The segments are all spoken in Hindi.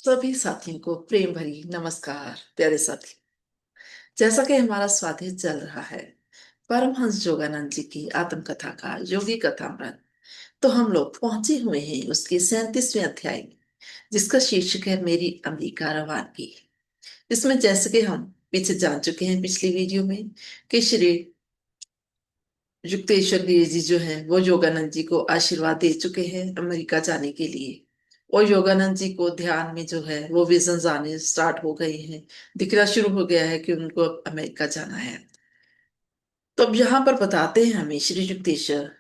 सभी साथियों को प्रेम भरी नमस्कार। प्यारे साथी, जैसा कि हमारा स्वाध्याय चल रहा है परमहंस योगानंद जी की आत्मकथा का योगी कथामृत, तो हम लोग पहुंचे हुए हैं उसके 37वें अध्याय में, जिसका शीर्षक है मेरी अमेरिका रवानगी। इसमें जैसे कि हम पीछे जान चुके हैं पिछली वीडियो में कि श्री युक्तेश्वर गिरी जी जो है वो योगानंद जी को आशीर्वाद दे चुके हैं अमेरिका जाने के लिए। और योगानंद जी को ध्यान में जो है वो विजन्स आने स्टार्ट हो गए हैं, दिखना शुरू हो गया है कि उनको अब अमेरिका जाना है। तो अब यहाँ पर बताते हैं हमें श्री युक्तेश्वर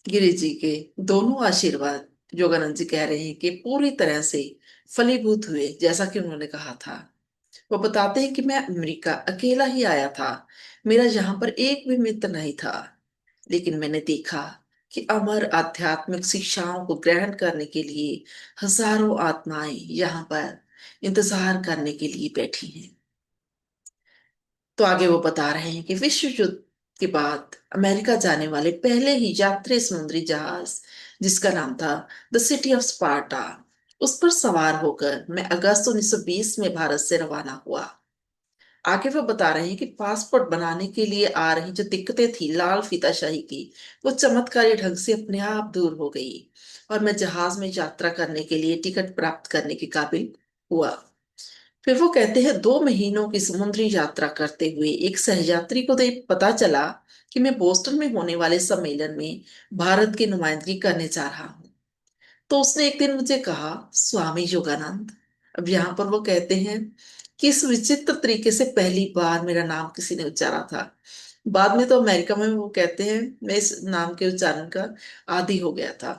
गिरी जी के दोनों आशीर्वाद योगानंद जी कह रहे हैं कि पूरी तरह से फलीभूत हुए जैसा कि उन्होंने कहा था। वो बताते हैं कि मैं अमेरिका अकेला ही आया था, मेरा यहाँ पर एक भी मित्र नहीं था। लेकिन मैंने देखा कि अमर आध्यात्मिक शिक्षाओं को ग्रहण करने के लिए हजारों आत्माएं यहाँ पर इंतजार करने के लिए बैठी हैं। तो आगे वो बता रहे हैं कि विश्व युद्ध के बाद अमेरिका जाने वाले पहले ही यात्री समुद्री जहाज, जिसका नाम था द सिटी ऑफ स्पार्टा, उस पर सवार होकर मैं अगस्त 1920 में भारत से रवाना हुआ। आगे वो बता रहे हैं कि पासपोर्ट बनाने के लिए आ रही जो दिक्कतें थी लाल फीताशाही की, वो चमत्कारी ढंग से अपने आप दूर हो गई और मैं जहाज में यात्रा करने के लिए टिकट प्राप्त करने के काबिल हुआ। फिर वो कहते हैं 2 महीनों की समुद्री यात्रा करते हुए एक सहयात्री को पता चला कि मैं बोस्टन में होने वाले सम्मेलन में भारत की नुमाइंदगी करने जा रहा हूँ। तो उसने एक दिन मुझे कहा, स्वामी योगानंद। अब यहाँ पर वो कहते हैं कि इस विचित्र तरीके से पहली बार मेरा नाम किसी ने उच्चारा था। बाद में तो अमेरिका में वो कहते हैं मैं इस नाम के उच्चारण का आदी हो गया था।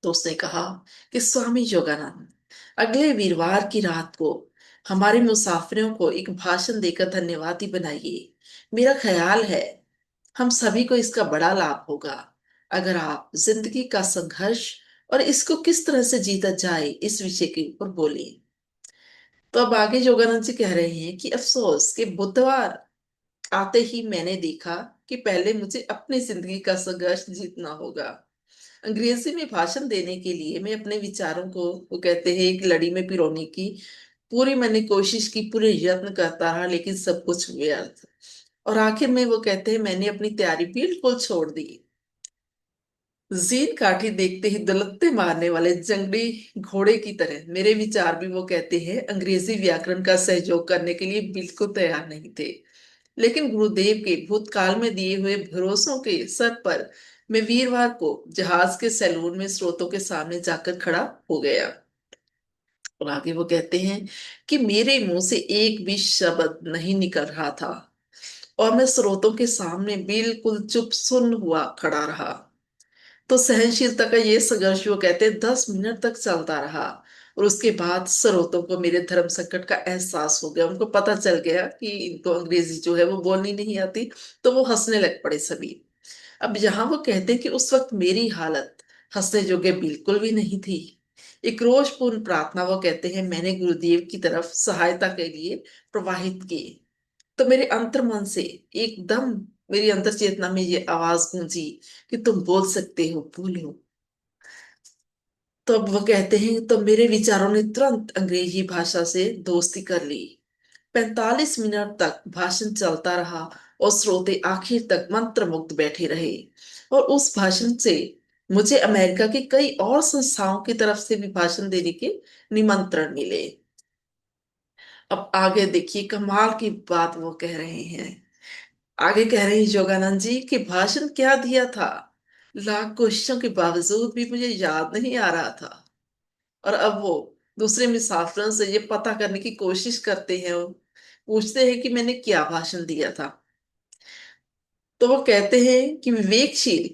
तो उसने कहा कि स्वामी योगानंद, अगले वीरवार की रात को हमारे मुसाफिरों को एक भाषण देकर धन्यवादी बनाइए। मेरा ख्याल है हम सभी को इसका बड़ा लाभ होगा अगर आप जिंदगी का संघर्ष और इसको किस तरह से जीता जाए इस विषय के ऊपर बोले। तो अब आगे योगानंद जी कह रहे हैं कि अफसोस कि बुधवार आते ही मैंने देखा कि पहले मुझे अपनी जिंदगी का संघर्ष जीतना होगा। अंग्रेजी में भाषण देने के लिए मैं अपने विचारों को, वो कहते हैं, एक लड़ी में पिरोने की पूरी मैंने कोशिश की, पूरे यत्न करता रहा, लेकिन सब कुछ व्यर्थ। और आखिर में वो कहते हैं मैंने अपनी तैयारी बिल्कुल छोड़ दी। जीन काठी देखते ही दलत्ते मारने वाले जंगली घोड़े की तरह मेरे विचार भी, वो कहते हैं, अंग्रेजी व्याकरण का सहयोग करने के लिए बिल्कुल तैयार नहीं थे। लेकिन गुरुदेव के भूतकाल में दिए हुए भरोसों के सर पर मैं वीरवार को जहाज के सैलून में स्रोतों के सामने जाकर खड़ा हो गया। और आगे वो कहते हैं कि मेरे मुंह से एक भी शब्द नहीं निकल रहा था और मैं स्रोतों के सामने बिल्कुल चुप सुन्न हुआ खड़ा रहा। तो सहनशीलता का ये संघर्ष, वो कहते हैं, 10 मिनट तक चलता रहा। और उसके बाद स्रोतों को मेरे धर्म संकट का एहसास हो गया, उनको पता चल गया कि इनको अंग्रेजी जो है वो बोलनी नहीं आती। तो वो हंसने लग पड़े सभी। अब यहाँ वो कहते हैं कि उस वक्त मेरी हालत हंसने योग्य बिल्कुल भी नहीं थी। एक रोषपूर्ण प्रार्थना, वो कहते हैं, मैंने गुरुदेव की तरफ सहायता के लिए प्रवाहित की। तो मेरे अंतर्मन से एकदम, मेरी अंतर चेतना में ये आवाज गूंजी कि तुम बोल सकते हो, बोलो। तो अब वो कहते हैं तो मेरे विचारों ने तुरंत अंग्रेजी भाषा से दोस्ती कर ली। 45 मिनट तक भाषण चलता रहा और श्रोते आखिर तक मंत्रमुग्ध बैठे रहे। और उस भाषण से मुझे अमेरिका की कई और संस्थाओं की तरफ से भी भाषण देने के निमंत्रण मिले। अब आगे देखिए कमाल की बात वो कह रहे हैं। आगे कह रहे हैं योगानंद जी कि भाषण क्या दिया था, लाख कोशिशों के बावजूद भी मुझे याद नहीं आ रहा था। और अब वो दूसरे मुसाफिरों से ये पता करने की कोशिश करते हैं, वो पूछते हैं कि मैंने क्या भाषण दिया था। तो वो कहते हैं कि विवेकशील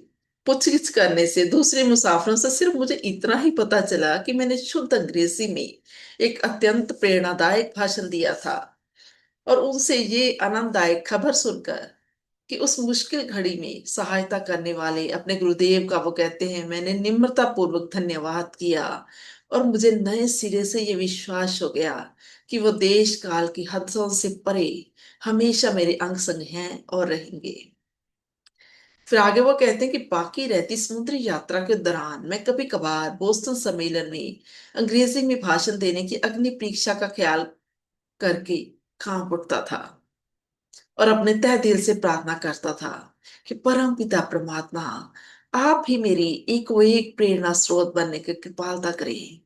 पूछगिछ करने से दूसरे मुसाफिरों से सिर्फ मुझे इतना ही पता चला कि मैंने शुद्ध अंग्रेजी में एक अत्यंत प्रेरणादायक भाषण दिया था। और उनसे ये आनंददायक खबर सुनकर कि उस मुश्किल घड़ी में सहायता करने वाले अपने गुरुदेव का, वो कहते हैं, मैंने निम्रता पूर्वक धन्यवाद किया। और मुझे नए सिरे से ये विश्वास हो गया कि वो देश काल की हदों से परे हमेशा मेरे अंग संग हैं और रहेंगे। फिर आगे वो कहते हैं कि बाकी रहती समुद्री यात्रा के दौरान मैं कभी कभार बोस्टन सम्मेलन में अंग्रेजी में भाषण देने की अग्नि परीक्षा का ख्याल करके कांप उठता था और अपने तहे दिल से प्रार्थना करता था कि परम पिता परमात्मा, आप ही मेरी एक वो एक प्रेरणा स्रोत बनने की कृपालता करें।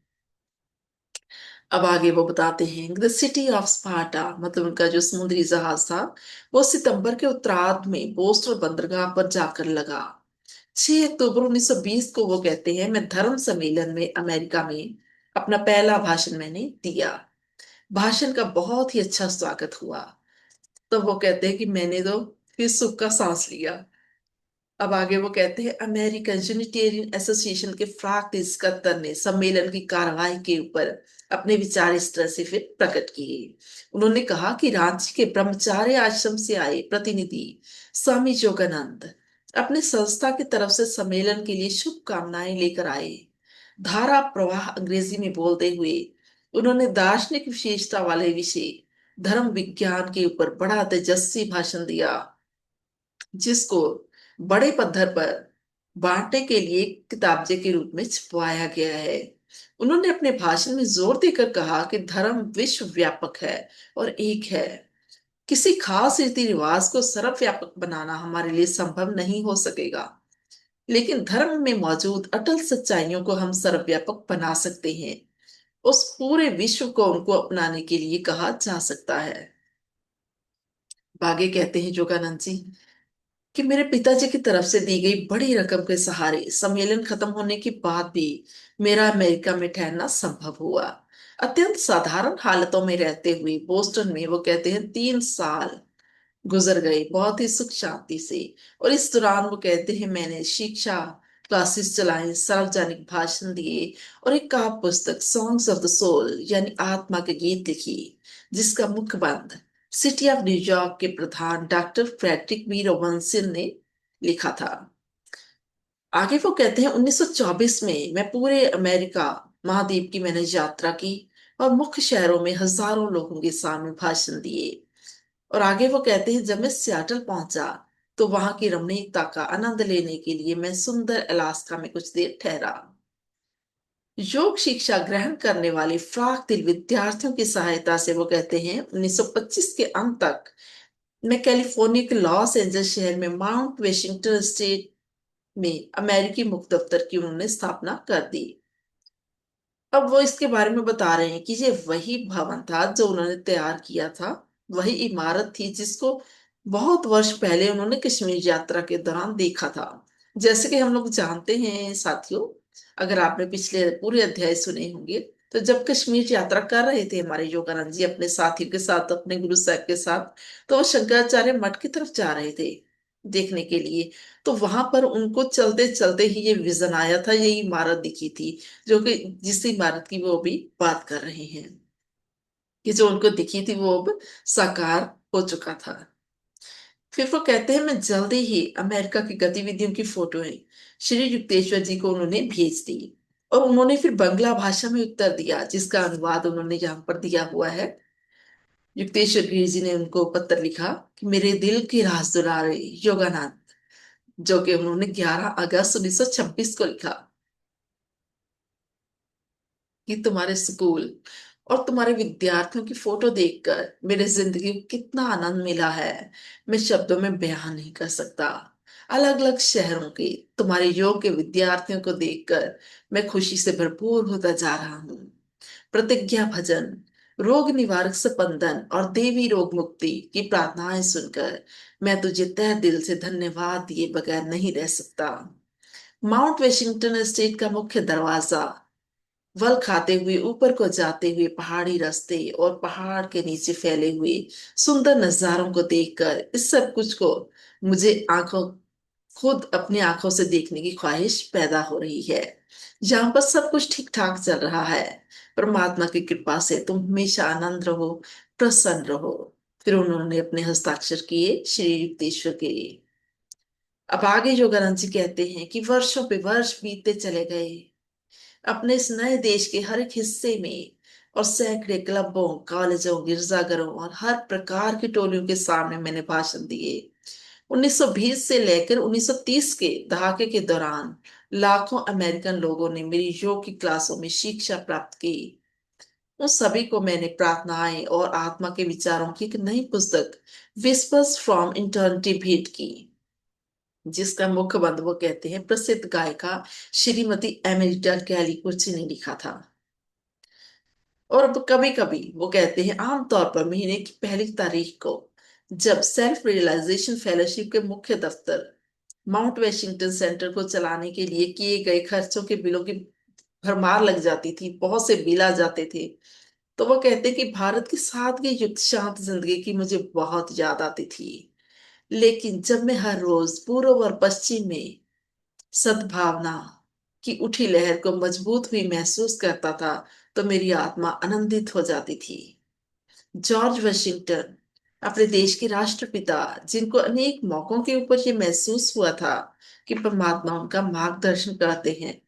अब आगे वो बताते हैं द सिटी ऑफ स्पार्टा, मतलब उनका जो समुद्री जहाज था वो सितंबर के उत्तरार्ध में बोस्टन बंदरगाह पर जाकर लगा। 6 अक्टूबर 1920 को वो कहते हैं मैं धर्म सम्मेलन में अमेरिका में अपना पहला भाषण मैंने दिया। भाषण का बहुत ही अच्छा स्वागत हुआ। तो वो कहते हैं कि मैंने तो फिर सुख का सांस लिया। अब आगे वो कहते हैं अमेरिकन यूनिटेरियन एसोसिएशन के फ्राक स्कत्तर ने सम्मेलन की कार्रवाई के ऊपर अपने विचार इस तरह से फिर प्रकट किए। उन्होंने कहा कि रांची के ब्रह्मचार्य आश्रम से आए प्रतिनिधि स्वामी योगानंद अपने संस्था की तरफ से सम्मेलन के लिए शुभकामनाएं लेकर आए। धारा प्रवाह अंग्रेजी में बोलते हुए उन्होंने दार्शनिक विशेषता वाले विषय धर्म विज्ञान के ऊपर बड़ा तेजस्वी भाषण दिया, जिसको बड़े पत्थर पर बांटने के लिए किताबचे के रूप में छपवाया गया है। उन्होंने अपने भाषण में जोर देकर कहा कि धर्म विश्व व्यापक है और एक है। किसी खास रीति रिवाज को सर्वव्यापक बनाना हमारे लिए संभव नहीं हो सकेगा, लेकिन धर्म में मौजूद अटल सच्चाइयों को हम सर्वव्यापक बना सकते हैं। उस पूरे विश्व को उनको अपनाने के लिए कहा जा सकता है। आगे कहते हैं योगानंद जी कि मेरे पिताजी की तरफ से दी गई बड़ी रकम के सहारे सम्मेलन खत्म होने के बाद भी मेरा अमेरिका में ठहरना संभव हुआ। अत्यंत साधारण हालतों में रहते हुए बोस्टन में वो कहते हैं 3 साल गुजर गए बहुत ही सुख शांति से। और इस दौरान वो कहते हैं मैंने शिक्षा क्लासेस चलाई, सार्वजनिक भाषण दिए और एक काव्य पुस्तक सॉन्ग्स ऑफ द सोल यानी आत्मा के गीत लिखी, जिसका मुखबंध सिटी ऑफ न्यूयॉर्क के प्रधान डॉक्टर फ्रेडरिक बी रॉबिन्सन ने लिखा था। आगे वो कहते हैं 1924 में मैं पूरे अमेरिका महाद्वीप की मैंने यात्रा की और मुख्य शहरों में हजारों लोगों के सामने भाषण दिए। और आगे वो कहते हैं जब मैं सियाटल पहुंचा तो वहां की रमणीकता का आनंद लेने के लिए मैं सुंदर अलास्का में कुछ देर ठहरा। योग शिक्षा ग्रहण करने वाले फ्राक दिल विद्यार्थियों की सहायता से वो कहते हैं 1925 के अंत तक मैं कैलिफोर्निया के लॉस एंजल्स शहर में माउंट वेशिंगटन स्टेट में अमेरिकी मुख्य दफ्तर की उन्होंने स्थापना कर दी। अब वो इसके बारे में बता रहे हैं कि ये वही भवन था जो उन्होंने तैयार किया था, वही इमारत थी जिसको बहुत वर्ष पहले उन्होंने कश्मीर यात्रा के दौरान देखा था। जैसे कि हम लोग जानते हैं साथियों, अगर आपने पिछले पूरे अध्याय सुने होंगे, तो जब कश्मीर यात्रा कर रहे थे हमारे योगानंद जी अपने साथियों के साथ अपने गुरु साहब के साथ, तो वो शंकराचार्य मठ की तरफ जा रहे थे देखने के लिए। तो वहां पर उनको चलते चलते ही ये विजन आया था, ये इमारत दिखी थी, जो कि जिस इमारत की वो अभी बात कर रहे हैं कि जो उनको दिखी थी वो अब साकार हो चुका था। फिर वो कहते हैं मैं जल्दी ही अमेरिका की गतिविधियों की फोटोएं श्री युक्तेश्वर जी को उन्होंने भेज दी और उन्होंने फिर बंगला भाषा में उत्तर दिया, जिसका अनुवाद उन्होंने यहाँ पर दिया हुआ है। युक्तेश्वर गिरी जी ने उनको पत्र लिखा कि मेरे दिल की राज दुलारे योगानंद, जो कि उन्होंने 11 अगस्त 1926 को लिखा, कि तुम्हारे स्कूल और तुम्हारे विद्यार्थियों की फोटो देखकर मेरे जिंदगी को कितना आनंद मिला है, मैं शब्दों में बयान नहीं कर सकता। अलग अलग शहरों के तुम्हारे योग के विद्यार्थियों को देखकर मैं खुशी से भरपूर होता जा रहा हूँ। प्रतिज्ञा भजन, रोग निवारक स्पंदन और देवी रोग मुक्ति की प्रार्थनाएं सुनकर मैं तुझे तहे दिल से धन्यवाद दिए बगैर नहीं रह सकता। माउंट वेशिंगटन स्टेट का मुख्य दरवाजा वल खाते हुए ऊपर को जाते हुए पहाड़ी रास्ते और पहाड़ के नीचे फैले हुए सुंदर नजारों को देखकर इस सब कुछ को मुझे आंखों खुद अपनी आंखों से देखने की ख्वाहिश पैदा हो रही है। यहाँ पर सब कुछ ठीक ठाक चल रहा है। परमात्मा की कृपा से तुम हमेशा आनंद रहो, प्रसन्न रहो। फिर उन्होंने अपने हस्ताक्षर किए श्री युक्तेश्वर के लिए। अब आगे योगानंद जी कहते हैं कि वर्षों पे वर्ष बीतते चले गए अपने इस नए देश के हर एक हिस्से में, और सैकड़े क्लबों कॉलेजों गिरजाघरों और हर प्रकार की टोलियों के सामने मैंने भाषण दिए। 1920 से लेकर 1930 के दहाके के दौरान लाखों अमेरिकन लोगों ने मेरी योग की क्लासों में शिक्षा प्राप्त की। उन सभी को मैंने प्रार्थनाएं और आत्मा के विचारों की एक नई पुस्तक विस्पर्स फ्रॉम इंटर्निटी भेंट की, जिसका मुख्य बंद वो कहते हैं प्रसिद्ध गायिका श्रीमती एमेरिटा कैली कुर्ची ने लिखा था। और अब कभी कभी वो कहते हैं आमतौर पर महीने की पहली तारीख को, जब सेल्फ रियलाइजेशन फेलोशिप के मुख्य दफ्तर माउंट वेशिंगटन सेंटर को चलाने के लिए किए गए खर्चों के बिलों की भरमार लग जाती थी, बहुत से बिल आ जाते थे, तो वो कहते कि भारत की सादगी युक्त शांत जिंदगी की मुझे बहुत याद आती थी। लेकिन जब मैं हर रोज पूर्व और पश्चिम में सद्भावना की उठी लहर को मजबूत हुई महसूस करता था, तो मेरी आत्मा आनंदित हो जाती थी। जॉर्ज वॉशिंगटन, अपने देश के राष्ट्रपिता, जिनको अनेक मौकों के ऊपर ये महसूस हुआ था कि परमात्मा उनका मार्गदर्शन करते हैं,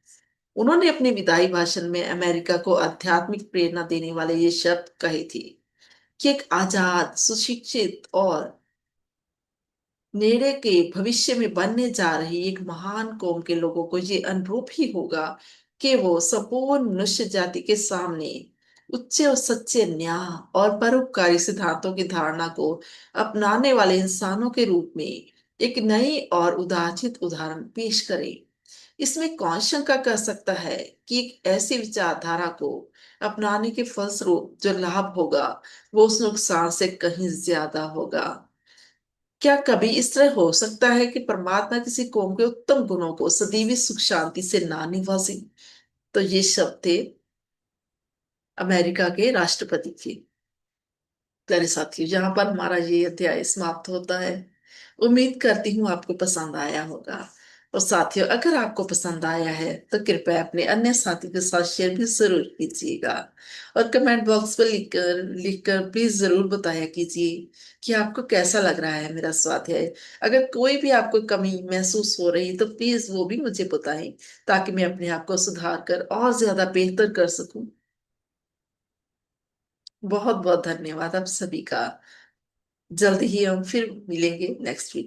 उन्होंने अपने विदाई भाषण में अमेरिका को आध्यात्मिक प्रेरणा देने वाले ये शब्द कहे थे कि एक आजाद, सुशिक्षित और नेड़े के भविष्य में बनने जा रही एक महान कौम के लोगों को ये अनुभव ही होगा कि वो संपूर्ण मनुष्य जाति के सामने उच्च और सच्चे न्याय और परोपकारी सिद्धांतों की धारणा को अपनाने वाले इंसानों के रूप में एक नई और उदारचित उदाहरण पेश करें। इसमें कौन शंका कर सकता है कि एक ऐसी विचारधारा को अपनाने के फलस्वरूप जो लाभ होगा वो उस नुकसान से कहीं ज्यादा होगा। क्या कभी इस तरह हो सकता है कि परमात्मा किसी कौम के उत्तम गुणों को सदैव सुख शांति से ना निवासे? तो ये शब्द थे अमेरिका के राष्ट्रपति के। प्यारे साथियों, यहाँ पर हमारा ये अध्याय समाप्त होता है। उम्मीद करती हूँ आपको पसंद आया होगा। और साथियों, अगर आपको पसंद आया है तो कृपया अपने अन्य साथियों के साथ शेयर भी जरूर कीजिएगा। और कमेंट बॉक्स में लिखकर लिखकर प्लीज जरूर बताया कीजिए कि आपको कैसा लग रहा है मेरा स्वाध्याय। अगर कोई भी आपको कमी महसूस हो रही तो प्लीज वो भी मुझे बताएं, ताकि मैं अपने आप को सुधार कर और ज्यादा बेहतर कर सकूं। बहुत बहुत धन्यवाद आप सभी का। जल्द ही हम फिर मिलेंगे नेक्स्ट वीडियो।